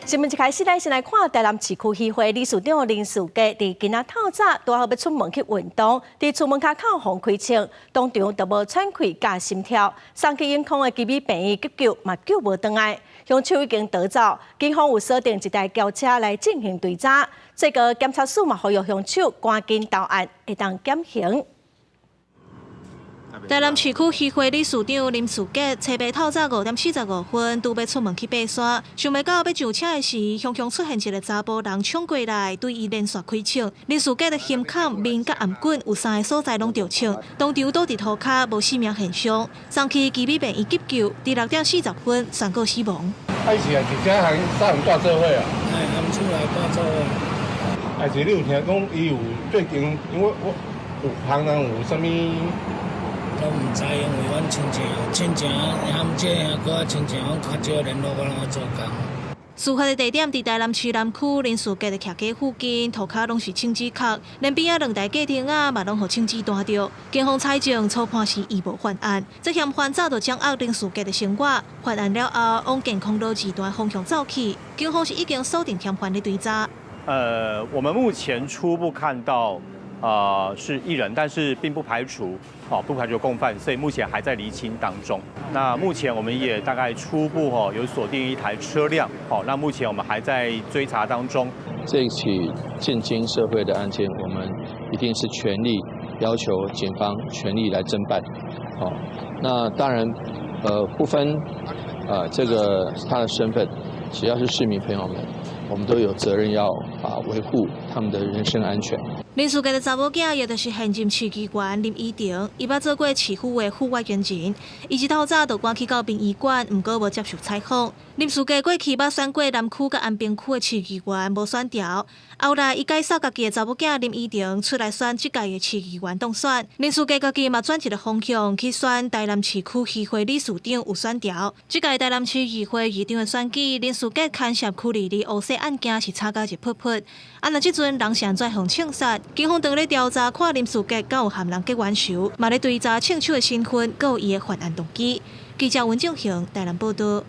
新闻一开始，咱先来看台南市区议会理事长林书杰伫今仔透早拄好要出门去运动，伫出门口口风开枪，当场就无喘气加心跳，送去永康的基美病院急救，嘛救无回来，凶手已经逃走，警方有锁定一台轿车来进行追查。这个检察署嘛呼吁凶手赶紧到案，会当减刑。 台南市区议会理事长林书杰，初白透早5:45，拄要出门去爬山，想袂到要上车的时，汹汹出现一个查甫人冲过来，对伊连续开枪。林书杰的胸口、面甲颔管有3个所在拢着枪，当场倒伫涂骹，无生命现象，送去基美病院急救，伫6:40宣告死亡。还是直接行杀人挂做伙啊？哎，他们出来挂做伙。还是你有听讲伊有最近，因为我有行人有啥物？ 都唔知，因为阮亲情，他们这个亲情，阮较少联络，我拢做工。事发的地点伫台南市南区林书杰的徛街附近，涂骹拢是枪支壳，连边仔2台架厅仔嘛拢互枪支弹着。警方采证初判是伊无犯案，这嫌犯早就掌握林书杰的生活，犯案了后往健康路2段方向走去。警方是已经锁定嫌犯的追查。我们目前初步看到。 是一人，但是并不排除不排除共犯，所以目前还在厘清当中。那目前我们也大概初步有锁定一台车辆，那目前我们还在追查当中。这一起震惊社会的案件，我们一定是全力要求警方全力来侦办。那当然，不分这个他的身份，只要是市民朋友们，我们都有责任要维护他们的人身安全。 林书杰的查某囝，也就是现任市议员林依婷，伊捌做过市府的户外员人，伊一透早就赶去到殡仪馆，毋过无接受采访。林书杰过去捌选过南区甲安平区的市议员，无选调。后来伊介绍家己的查某囝林依婷出来选这届的市议员当选。林书杰家己嘛转一个方向去选台南市区议会理事长有选调。这届台南市议会议长的选举，林书杰牵涉区里的乌色案件是吵到一扑扑。若即阵人是安怎互枪杀？ 警方当咧调查，看林书杰敢有含人结冤仇，嘛咧追查枪手的身份，佮有伊的犯案动机。记者文正雄台南报道。